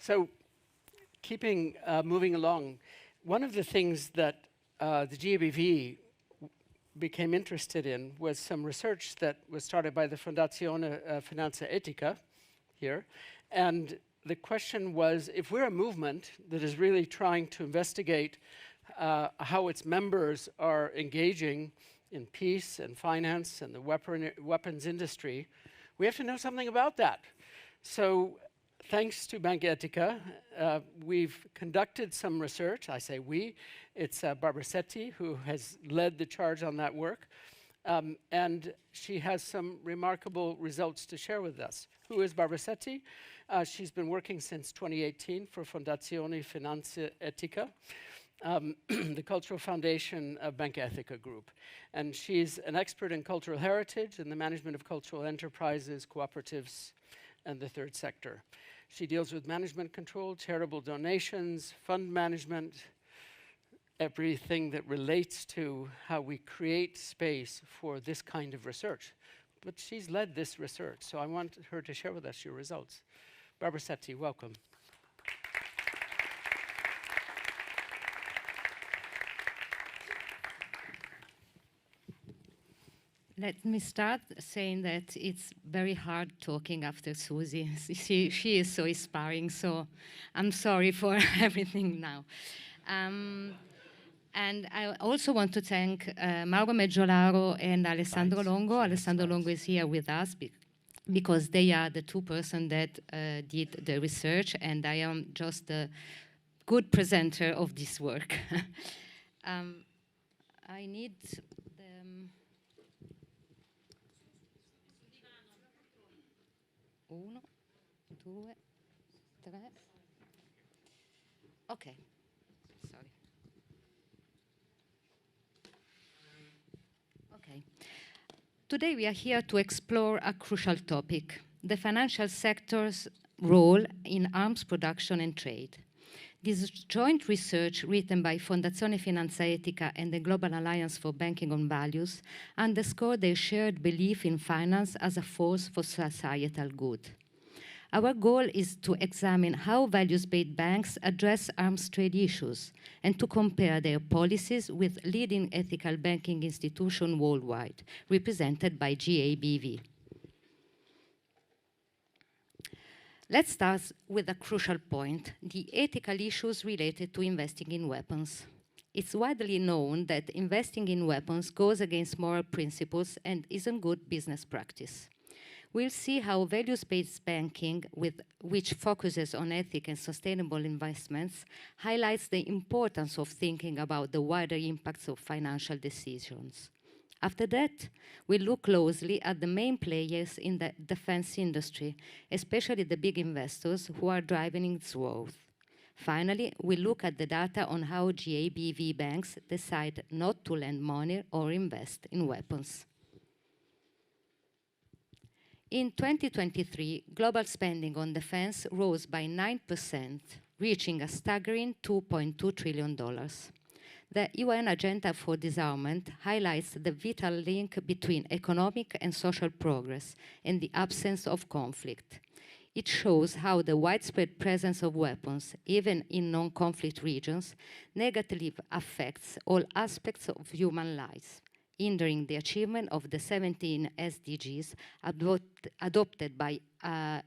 So, moving along, one of the things that the GABV became interested in was some research that was started by the Fondazione Banca Etica here. And the question was, if we're a movement that is really trying to investigate how its members are engaging in peace and finance and the weapons industry, we have to know something about that. So thanks to Banca Etica, we've conducted some research. I say we. It's Barbara Setti who has led the charge on that work. And she has some remarkable results to share with us. Who is Barbara Setti? She's been working since 2018 for Fondazione Banca Etica, the cultural foundation of Banca Etica Group. And she's an expert in cultural heritage and the management of cultural enterprises, cooperatives, and the third sector. She deals with management control, charitable donations, fund management, everything that relates to how we create space for this kind of research. But she's led this research, so I want her to share with us your results. Barbara Setti, welcome. Let me start saying that it's very hard talking after Susie. She is so inspiring, so I'm sorry for everything now. And I also want to thank Mauro Meggiolaro and Alessandro Longo. Alessandro Longo is here with us because they are the two persons that did the research, and I am just a good presenter of this work. I need the... Uno, due, tre. Okay, sorry. Okay. Today we are here to explore a crucial topic, the financial sector's role in arms production and trade. This joint research written by Fondazione Banca Etica and the Global Alliance for Banking on Values underscored their shared belief in finance as a force for societal good. Our goal is to examine how values-based banks address arms trade issues and to compare their policies with leading ethical banking institutions worldwide, represented by GABV. Let's start with a crucial point, the ethical issues related to investing in weapons. It's widely known that investing in weapons goes against moral principles and isn't good business practice. We'll see how values-based banking, which focuses on ethic and sustainable investments, highlights the importance of thinking about the wider impacts of financial decisions. After that, we look closely at the main players in the defense industry, especially the big investors who are driving its growth. Finally, we look at the data on how GABV banks decide not to lend money or invest in weapons. In 2023, global spending on defense rose by 9%, reaching a staggering $2.2 trillion. The UN Agenda for Disarmament highlights the vital link between economic and social progress and the absence of conflict. It shows how the widespread presence of weapons, even in non-conflict regions, negatively affects all aspects of human lives, hindering the achievement of the 17 SDGs adopted by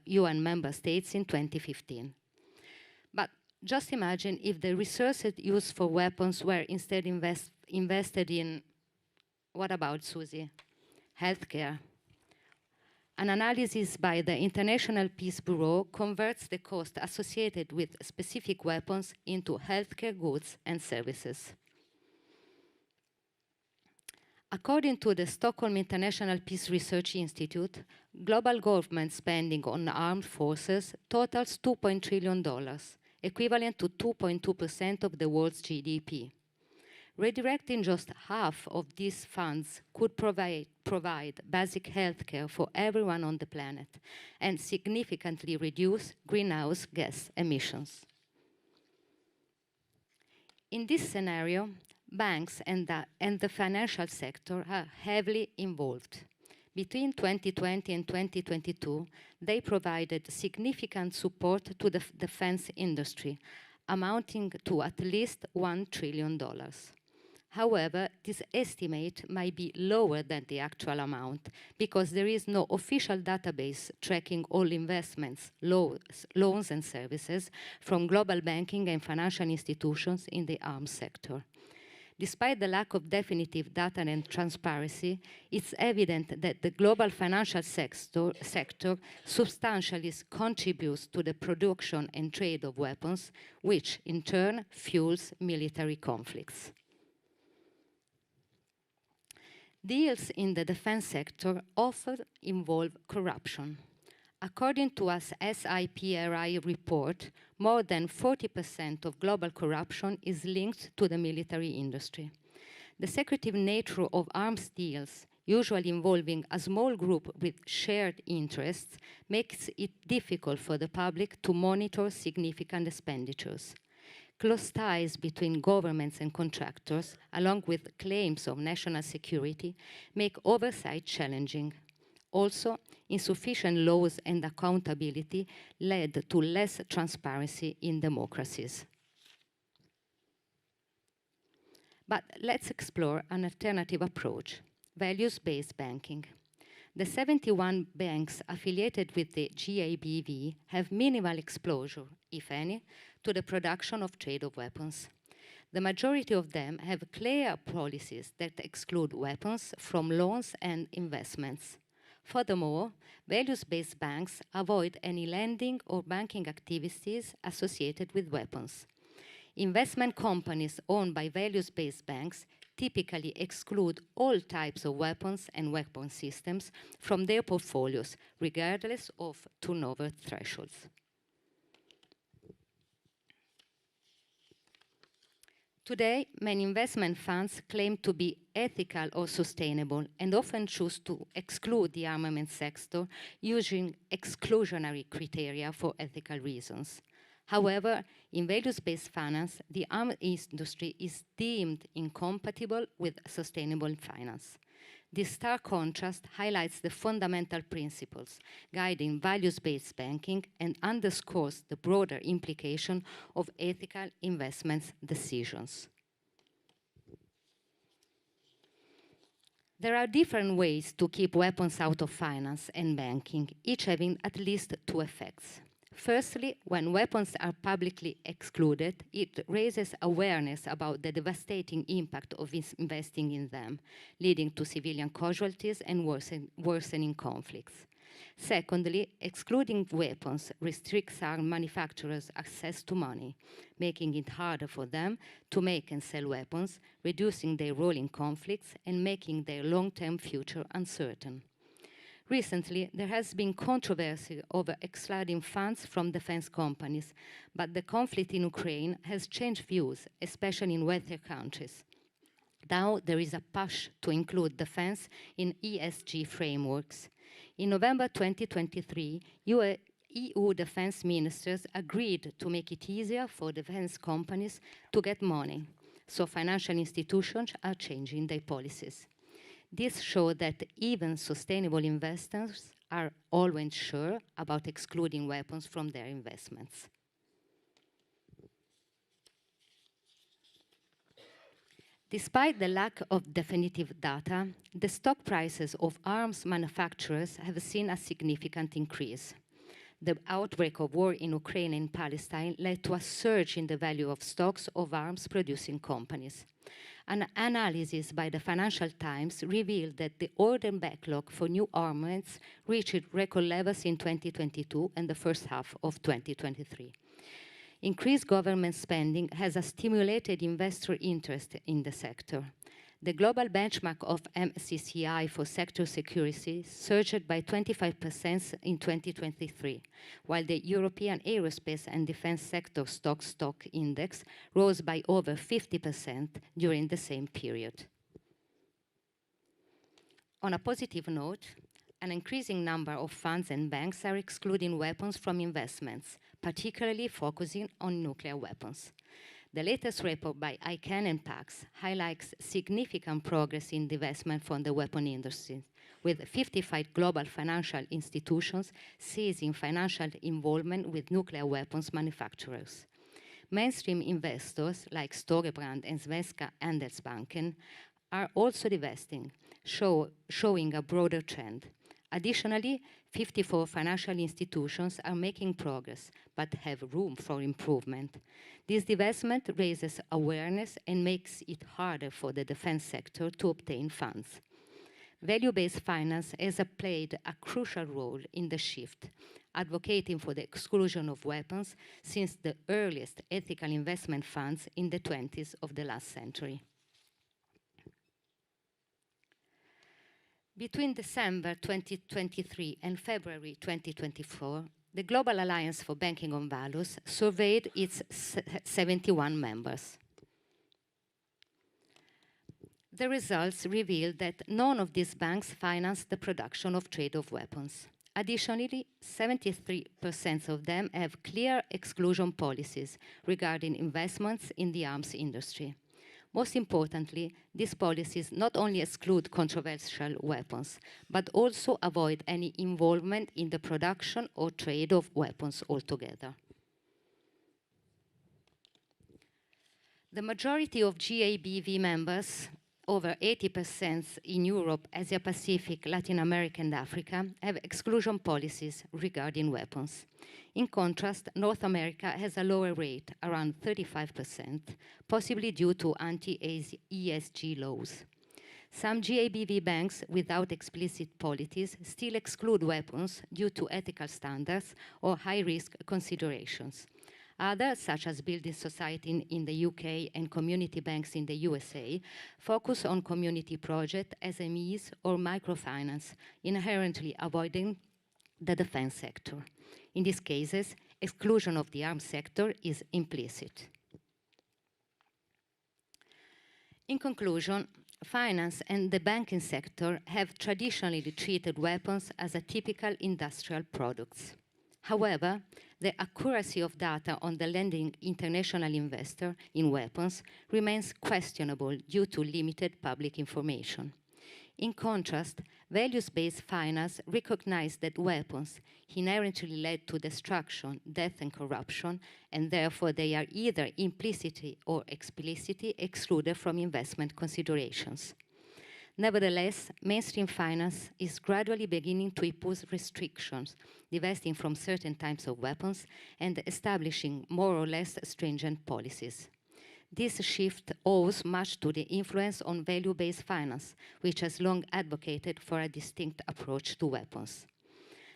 UN member states in 2015. But just imagine if the resources used for weapons were instead invested in, what about, Susie? Healthcare. An analysis by the International Peace Bureau converts the cost associated with specific weapons into healthcare goods and services. According to the Stockholm International Peace Research Institute, global government spending on armed forces totals $2.3 trillion, equivalent to 2.2% of the world's GDP. Redirecting just half of these funds could provide basic health care for everyone on the planet and significantly reduce greenhouse gas emissions. In this scenario, banks and the financial sector are heavily involved. Between 2020 and 2022, they provided significant support to the defense industry, amounting to at least $1 trillion. However, this estimate might be lower than the actual amount because there is no official database tracking all investments, loans and services from global banking and financial institutions in the arms sector. Despite the lack of definitive data and transparency, it's evident that the global financial sector substantially contributes to the production and trade of weapons, which in turn fuels military conflicts. Deals in the defense sector often involve corruption. According to a SIPRI report, more than 40% of global corruption is linked to the military industry. The secretive nature of arms deals, usually involving a small group with shared interests, makes it difficult for the public to monitor significant expenditures. Close ties between governments and contractors, along with claims of national security, make oversight challenging. Also, insufficient laws and accountability led to less transparency in democracies. But let's explore an alternative approach, values-based banking. The 71 banks affiliated with the GABV have minimal exposure, if any, to the production of trade of weapons. The majority of them have clear policies that exclude weapons from loans and investments. Furthermore, values-based banks avoid any lending or banking activities associated with weapons. Investment companies owned by values-based banks typically exclude all types of weapons and weapon systems from their portfolios, regardless of turnover thresholds. Today, many investment funds claim to be ethical or sustainable and often choose to exclude the armament sector using exclusionary criteria for ethical reasons. However, in values-based finance, the arms industry is deemed incompatible with sustainable finance. This stark contrast highlights the fundamental principles guiding values-based banking and underscores the broader implication of ethical investment decisions. There are different ways to keep weapons out of finance and banking, each having at least two effects. Firstly, when weapons are publicly excluded, it raises awareness about the devastating impact of investing in them, leading to civilian casualties and worsening conflicts. Secondly, excluding weapons restricts arms manufacturers' access to money, making it harder for them to make and sell weapons, reducing their role in conflicts and making their long-term future uncertain. Recently, there has been controversy over excluding funds from defense companies, but the conflict in Ukraine has changed views, especially in wealthier countries. Now there is a push to include defense in ESG frameworks. In November 2023, EU defense ministers agreed to make it easier for defense companies to get money, so financial institutions are changing their policies. This shows that even sustainable investors are always sure about excluding weapons from their investments. Despite the lack of definitive data, the stock prices of arms manufacturers have seen a significant increase. The outbreak of war in Ukraine and Palestine led to a surge in the value of stocks of arms-producing companies. An analysis by the Financial Times revealed that the order backlog for new armaments reached record levels in 2022 and the first half of 2023. Increased government spending has stimulated investor interest in the sector. The global benchmark of MSCI for sector securities surged by 25% in 2023, while the European Aerospace and Defense Sector stock index rose by over 50% during the same period. On a positive note, an increasing number of funds and banks are excluding weapons from investments, particularly focusing on nuclear weapons. The latest report by ICANN and PAX highlights significant progress in divestment from the weapon industry, with 55 global financial institutions seizing financial involvement with nuclear weapons manufacturers. Mainstream investors like Storebrand and Svenska Handelsbanken are also divesting, showing a broader trend. Additionally, 54 financial institutions are making progress, but have room for improvement. This divestment raises awareness and makes it harder for the defense sector to obtain funds. Value-based finance has played a crucial role in the shift, advocating for the exclusion of weapons since the earliest ethical investment funds in the 20s of the last century. Between December 2023 and February 2024, the Global Alliance for Banking on Values surveyed its 71 members. The results revealed that none of these banks financed the production of trade of weapons. Additionally, 73% of them have clear exclusion policies regarding investments in the arms industry. Most importantly, these policies not only exclude controversial weapons, but also avoid any involvement in the production or trade of weapons altogether. The majority of GABV members, over 80% in Europe, Asia Pacific, Latin America, and Africa, have exclusion policies regarding weapons. In contrast, North America has a lower rate, around 35%, possibly due to anti-ESG laws. Some GABV banks without explicit policies still exclude weapons due to ethical standards or high-risk considerations. Others, such as Building Society in the UK and community banks in the USA, focus on community projects, SMEs, or microfinance, inherently avoiding the defense sector. In these cases, exclusion of the arms sector is implicit. In conclusion, finance and the banking sector have traditionally treated weapons as a typical industrial products. However, the accuracy of data on the lending international investor in weapons remains questionable due to limited public information. In contrast, values-based finance recognizes that weapons inherently lead to destruction, death, and corruption, and therefore they are either implicitly or explicitly excluded from investment considerations. Nevertheless, mainstream finance is gradually beginning to impose restrictions, divesting from certain types of weapons and establishing more or less stringent policies. This shift owes much to the influence on value-based finance, which has long advocated for a distinct approach to weapons.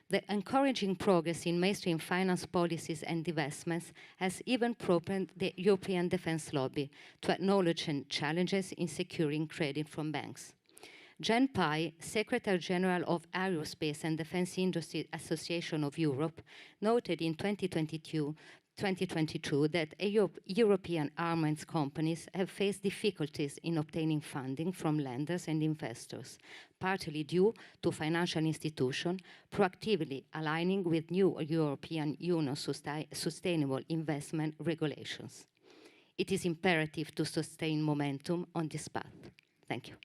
The encouraging progress in mainstream finance policies and divestments has even prompted the European defense lobby to acknowledge challenges in securing credit from banks. Jen Pai, Secretary General of Aerospace and Defense Industry Association of Europe, noted in 2022 that European armaments companies have faced difficulties in obtaining funding from lenders and investors, partly due to financial institutions proactively aligning with new European Union sustainable investment regulations. It is imperative to sustain momentum on this path. Thank you.